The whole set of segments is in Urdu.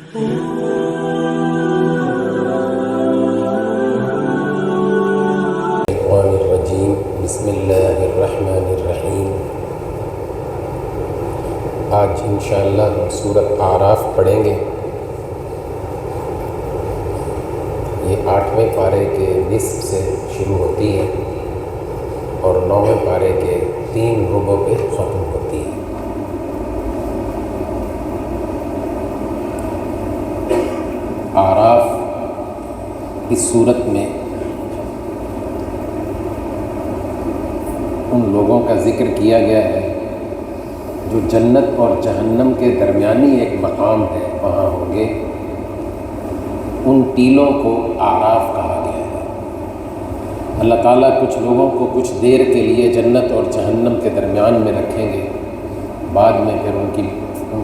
الرجیم بسم اللہ الرحمن الرحیم۔ آج انشاءاللہ ہم سورۃ اعراف پڑھیں گے۔ یہ 8ویں پارے کے نصف سے شروع ہوتی ہے اور 9ویں پارے کے 3 ربع پہ ختم ہوتی ہے۔ اعراف اس صورت میں ان لوگوں کا ذکر کیا گیا ہے جو جنت اور جہنم کے درمیانی ایک مقام ہے، وہاں ہوں گے۔ ان ٹیلوں کو اعراف کہا گیا ہے۔ اللہ تعالیٰ کچھ لوگوں کو کچھ دیر کے لیے جنت اور جہنم کے درمیان میں رکھیں گے، بعد میں پھر ان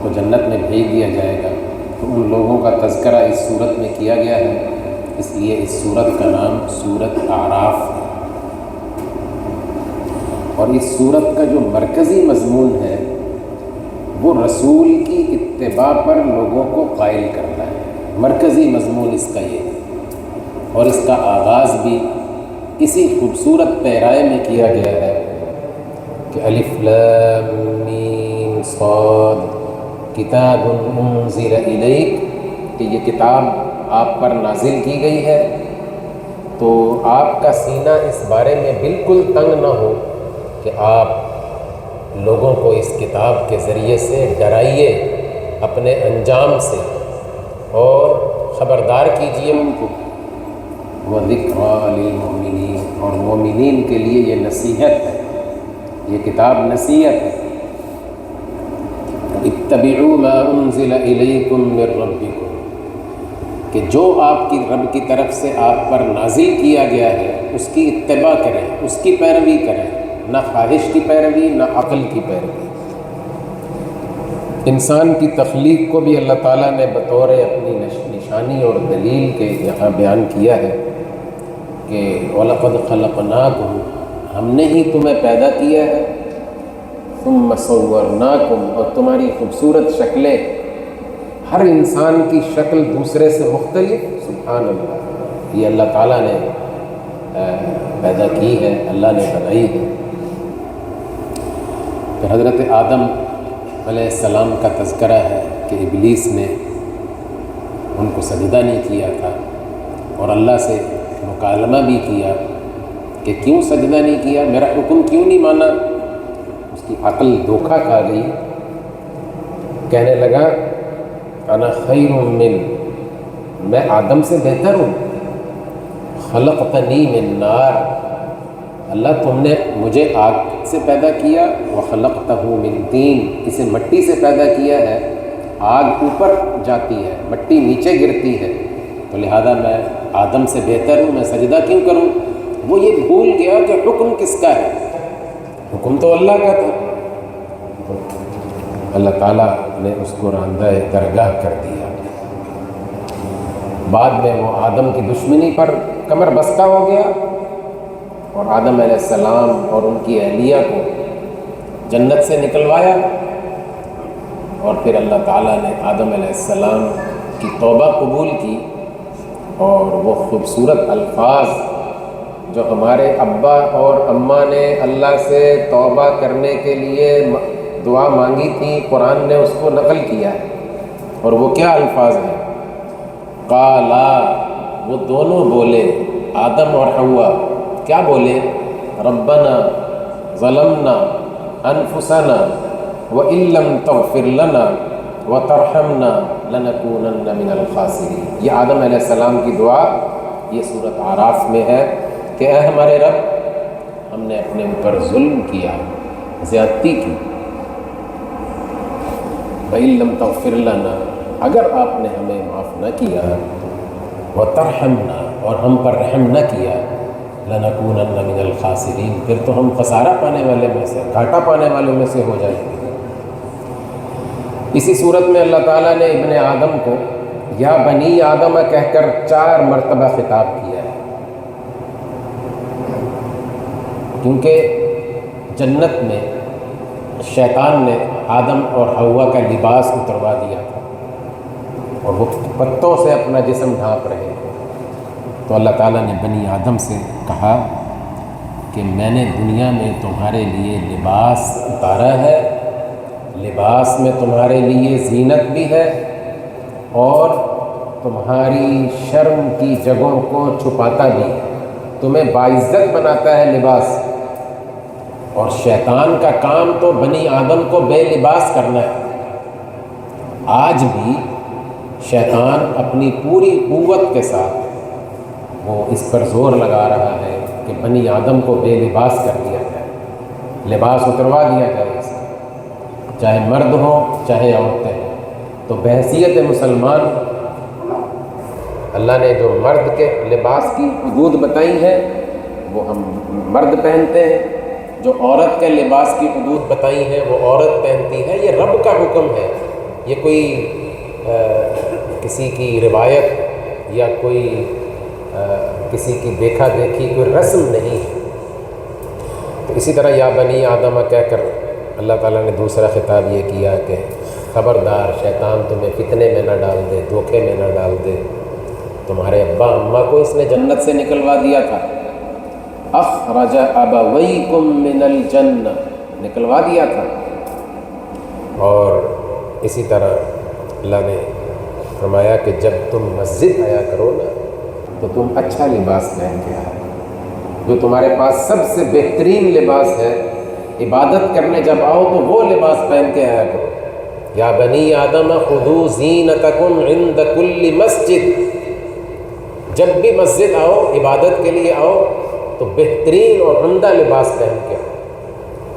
کو جنت میں بھیج دیا جائے گا۔ تو ان لوگوں کا تذکرہ اس صورت میں کیا گیا ہے، اس لیے اس صورت کا نام سورۃ اعراف ہے۔ اور اس صورت کا جو مرکزی مضمون ہے وہ رسول کی اتباع پر لوگوں کو قائل کرنا ہے۔ مرکزی مضمون اس کا یہ ہے، اور اس کا آغاز بھی اسی خوبصورت پیرائے میں کیا گیا ہے کہ الف لام میم صاد کتاب انزل الیک، کہ یہ کتاب آپ پر نازل کی گئی ہے، تو آپ کا سینہ اس بارے میں بالکل تنگ نہ ہو کہ آپ لوگوں کو اس کتاب کے ذریعے سے ڈرائیے اپنے انجام سے، اور خبردار کیجیے ان کو۔ وَذِكْرَىٰ لِلْمُؤْمِنِينَ، اور مومنین کے لیے یہ نصیحت ہے، یہ کتاب نصیحت ہے۔ اتَّبِعُوا مَا أُنزِلَ إِلَيْكُم مِّن رَّبِّكُم، کہ جو آپ کی رب کی طرف سے آپ پر نازل کیا گیا ہے اس کی اتباع کریں، اس کی پیروی کریں، نہ خواہش کی پیروی نہ عقل کی پیروی۔ انسان کی تخلیق کو بھی اللہ تعالیٰ نے بطور اپنی نشانی اور دلیل کے یہاں بیان کیا ہے کہ وَلَقَدْ خَلَقْنَاكُمْ، ہم نے ہی تمہیں پیدا کیا ہے، ثُمَّ صَوَّرْنَاكُمْ، اور تمہاری خوبصورت شکلیں، ہر انسان کی شکل دوسرے سے مختلف، سبحان اللہ، یہ اللہ تعالیٰ نے پیدا کی ہے، اللہ نے بنائی ہے۔ پھر حضرت آدم علیہ السلام کا تذکرہ ہے کہ ابلیس نے ان کو سجدہ نہیں کیا تھا، اور اللہ سے مکالمہ بھی کیا کہ کیوں سجدہ نہیں کیا، میرا حکم کیوں نہیں مانا۔ اس کی عقل دھوکہ کھا گئی، کہنے لگا انا خیر من، میں آدم سے بہتر ہوں، خلقتنی من نار، اللہ تم نے مجھے آگ سے پیدا کیا، وخلقتہ من طین، اسے مٹی سے پیدا کیا ہے، آگ اوپر جاتی ہے مٹی نیچے گرتی ہے، تو لہذا میں آدم سے بہتر ہوں، میں سجدہ کیوں کروں۔ وہ یہ بھول گیا کہ حکم کس کا ہے، حکم تو اللہ کا تھا۔ اللہ تعالیٰ نے اس کو راندہ درگاہ کر دیا۔ بعد میں وہ آدم کی دشمنی پر کمر بستہ ہو گیا، اور آدم علیہ السلام اور ان کی اہلیہ کو جنت سے نکلوایا، اور پھر اللہ تعالیٰ نے آدم علیہ السلام کی توبہ قبول کی، اور وہ خوبصورت الفاظ جو ہمارے ابا اور اماں نے اللہ سے توبہ کرنے کے لیے دعا مانگی تھی، قرآن نے اس کو نقل کیا ہے، اور وہ کیا الفاظ ہیں؟ قالا، وہ دونوں بولے، آدم اور حوا، کیا بولے؟ ربنا ظلمنا انفسنا وان لم تغفر لنا وترحمنا لنکونن من الخاسرین۔ یہ آدم علیہ السلام کی دعا یہ سورۃ اعراف میں ہے کہ اے ہمارے رب، ہم نے اپنے اوپر ظلم کیا، زیادتی کی، وان لم تغفر لنا، اگر آپ نے ہمیں معاف نہ کیا، وترحمنا، اور ہم پر رحم نہ کیا، لنکونن من الخاسرین، پھر تو ہم خسارہ پانے والے میں سے، گھاٹا پانے والوں میں سے ہو جائیں گے۔ اسی صورت میں اللہ تعالیٰ نے ابن آدم کو یا بنی آدم کہہ کر 4 مرتبہ خطاب کیا ہے، کیونکہ جنت میں شیطان نے آدم اور حوا کا لباس اتروا دیا تھا، اور وہ پتوں سے اپنا جسم ڈھانپ رہے تھے۔ تو اللہ تعالیٰ نے بنی آدم سے کہا کہ میں نے دنیا میں تمہارے لیے لباس اتارا ہے، لباس میں تمہارے لیے زینت بھی ہے اور تمہاری شرم کی جگہوں کو چھپاتا بھی ہے، تمہیں باعزت بناتا ہے لباس۔ اور شیطان کا کام تو بنی آدم کو بے لباس کرنا ہے۔ آج بھی شیطان اپنی پوری قوت کے ساتھ وہ اس پر زور لگا رہا ہے کہ بنی آدم کو بے لباس کر دیا جائے، لباس اتروا دیا جائے اس کا، چاہے مرد ہوں چاہے عورتیں ہوں۔ تو بحیثیت مسلمان اللہ نے جو مرد کے لباس کی حدود بتائی ہے وہ ہم مرد پہنتے ہیں، جو عورت کے لباس کی حدود بتائی ہیں وہ عورت پہنتی ہے۔ یہ رب کا حکم ہے، یہ کوئی کسی کی روایت یا کوئی کسی کی دیکھا دیکھی کوئی رسم نہیں ہے۔ تو اسی طرح یا بنی آدم کہہ کر اللہ تعالیٰ نے دوسرا خطاب یہ کیا کہ خبردار شیطان تمہیں فتنے میں نہ ڈال دے، دھوکے میں نہ ڈال دے۔ تمہارے ابا اماں کو اس نے جنت سے نکلوا دیا تھا، اخرج ابویکم من الجنہ، نکلوا دیا تھا۔ اور اسی طرح اللہ نے فرمایا کہ جب تم مسجد آیا کرو نا تو تم اچھا لباس پہن کے آئے، جو تمہارے پاس سب سے بہترین لباس ہے۔ عبادت کرنے جب آؤ تو وہ لباس پہن کے آیا کرو۔ یا بنی آدم خذوا زینتکم عند کل مسجد، جب بھی مسجد آؤ، عبادت کے لیے آؤ تو بہترین اور عمدہ لباس پہن کے آؤ۔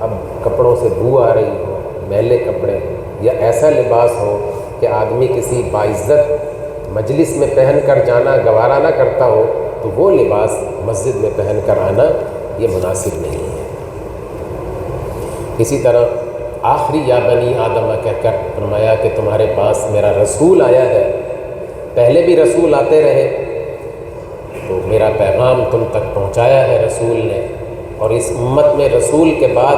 اب کپڑوں سے بو آ رہی ہو، میلے کپڑے ہوں، یا ایسا لباس ہو کہ آدمی کسی باعزت مجلس میں پہن کر جانا گوارا نہ کرتا ہو، تو وہ لباس مسجد میں پہن کر آنا یہ مناسب نہیں ہے۔ اسی طرح آخری یا بنی آدم کہہ کر فرمایا کہ تمہارے پاس میرا رسول آیا ہے، پہلے بھی رسول آتے رہے تو میرا پیغام تم تک پہنچایا ہے رسول نے، اور اس امت میں رسول کے بعد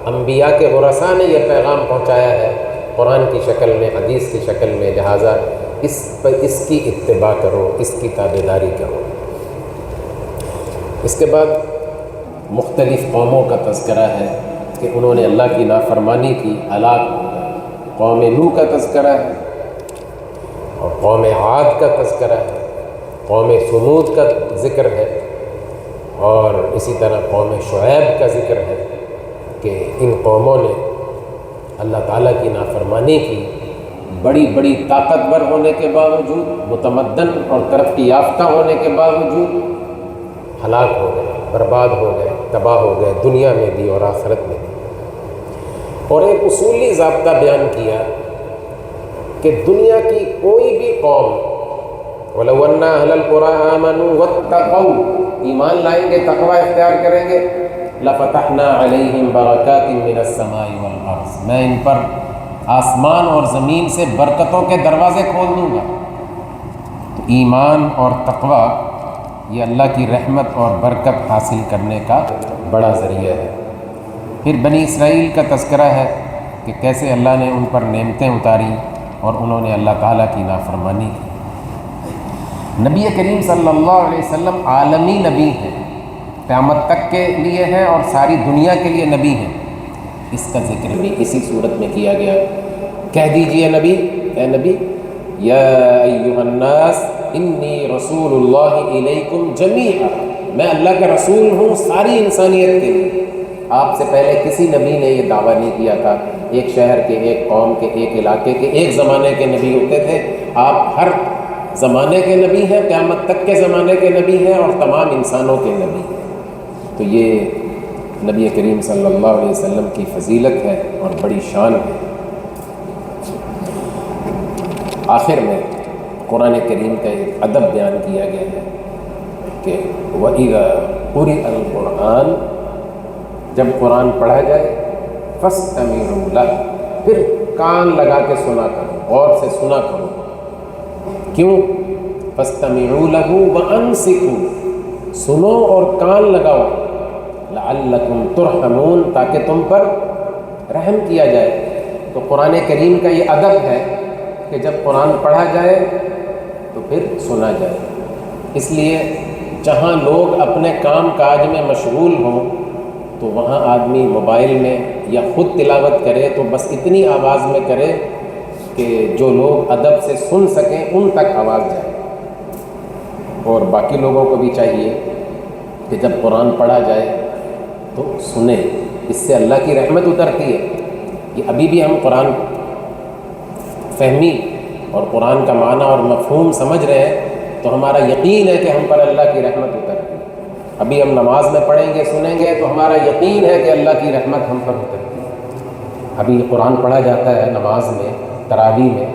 انبیاء کے ورثاء نے یہ پیغام پہنچایا ہے قرآن کی شکل میں، حدیث کی شکل میں، لہٰذا اس کی اتباع کرو، اس کی تابعداری کرو۔ اس کے بعد مختلف قوموں کا تذکرہ ہے کہ انہوں نے اللہ کی نافرمانی کی، ہلاک ہو گئے۔ قوم نوح کا تذکرہ ہے اور قوم عاد کا تذکرہ ہے، قوم ثمود کا ذکر ہے، اور اسی طرح قوم شعیب کا ذکر ہے کہ ان قوموں نے اللہ تعالیٰ کی نافرمانی کی، بڑی بڑی طاقتور ہونے کے باوجود، متمدن اور ترقی یافتہ ہونے کے باوجود ہلاک ہو گئے، برباد ہو گئے، تباہ ہو گئے، دنیا میں بھی اور آخرت میں بھی۔ اور ایک اصولی ضابطہ بیان کیا کہ دنیا کی کوئی بھی قوم وَلَوْ أَنَّ أَهْلَ الْقُرَىٰ آمَنُوا وَاتَّقَوْا، ایمان لائیں گے، تقوی اختیار کریں گے، لَفَتَحْنَا عَلَيْهِمْ بَرَكَاتٍ مِّنَ السَّمَاءِ وَالْأَرْضِ، میں ان پر آسمان اور زمین سے برکتوں کے دروازے کھول دوں گا۔ تو ایمان اور تقوی یہ اللہ کی رحمت اور برکت حاصل کرنے کا بڑا ذریعہ ہے۔ پھر بنی اسرائیل کا تذکرہ ہے کہ کیسے اللہ نے ان پر نعمتیں اتاری اور انہوں نے اللہ تعالیٰ کی نافرمانی کی۔ نبی کریم صلی اللہ علیہ وسلم عالمی نبی ہیں، قیامت تک کے لیے ہیں اور ساری دنیا کے لیے نبی ہیں۔ اس کا ذکر بھی اسی صورت میں کیا گیا۔ کہہ دیجئے نبی، اے نبی، یا ایھا الناس انی رسول اللہ الیکم جمیعا، میں اللہ کا رسول ہوں ساری انسانیت کے لیے۔ آپ سے پہلے کسی نبی نے یہ دعویٰ نہیں کیا تھا۔ ایک شہر کے، ایک قوم کے، ایک علاقے کے، ایک زمانے کے نبی ہوتے تھے۔ آپ ہر زمانے کے نبی ہیں، قیامت تک کے زمانے کے نبی ہیں اور تمام انسانوں کے نبی ہیں۔ تو یہ نبی کریم صلی اللہ علیہ وسلم کی فضیلت ہے اور بڑی شان ہے۔ آخر میں قرآن کریم کا ایک ادب بیان کیا گیا ہے کہ وَإِذَا قُرِئَ الْقُرْآنُ، جب قرآن پڑھا جائے، فَاسْتَمِعُوا لَهُ، پھر کان لگا کے سنا کرو، غور سے سنا کرو۔ کیوں؟ فَاسْتَمِعُوا لَهُ وَأَنصِتُوا، سنو اور کان لگاؤ، لَعَلَّكُمْ تُرْحَمُونَ، تاکہ تم پر رحم کیا جائے۔ تو قرآن کریم کا یہ ادب ہے کہ جب قرآن پڑھا جائے تو پھر سنا جائے۔ اس لیے جہاں لوگ اپنے کام کاج میں مشغول ہوں تو وہاں آدمی موبائل میں یا خود تلاوت کرے تو بس اتنی آواز میں کرے کہ جو لوگ ادب سے سن سکیں ان تک آواز جائے۔ اور باقی لوگوں کو بھی چاہیے کہ جب قرآن پڑھا جائے تو سنیں، اس سے اللہ کی رحمت اترتی ہے۔ کہ ابھی بھی ہم قرآن فہمی اور قرآن کا معنی اور مفہوم سمجھ رہے ہیں تو ہمارا یقین ہے کہ ہم پر اللہ کی رحمت اترتی ہے۔ ابھی ہم نماز میں پڑھیں گے سنیں گے تو ہمارا یقین ہے کہ اللہ کی رحمت ہم پر اترتی ہے۔ ابھی قرآن پڑھا جاتا ہے نماز میں، تراویح میں،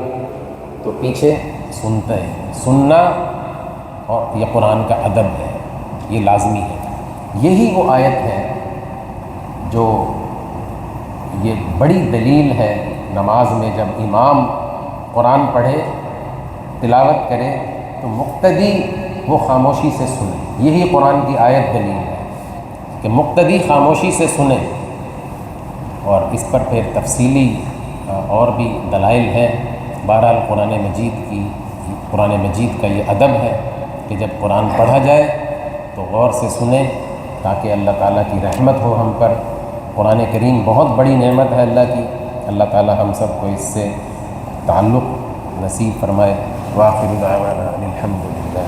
تو پیچھے سنتے ہیں۔ سننا اور یہ قرآن کا ادب ہے، یہ لازمی ہے۔ یہی وہ آیت ہے جو یہ بڑی دلیل ہے نماز میں جب امام قرآن پڑھے تلاوت کرے تو مقتدی وہ خاموشی سے سنے۔ یہی قرآن کی آیت دلیل ہے کہ مقتدی خاموشی سے سنے، اور اس پر پھر تفصیلی اور بھی دلائل ہیں۔ بہرحال قرآن مجید کا یہ ادب ہے کہ جب قرآن پڑھا جائے تو غور سے سنیں تاکہ اللہ تعالیٰ کی رحمت ہو ہم پر۔ قرآن کریم بہت بڑی نعمت ہے اللہ کی، اللہ تعالیٰ ہم سب کو اس سے تعلق نصیب فرمائے۔ وآخر دعوانا الحمد للہ۔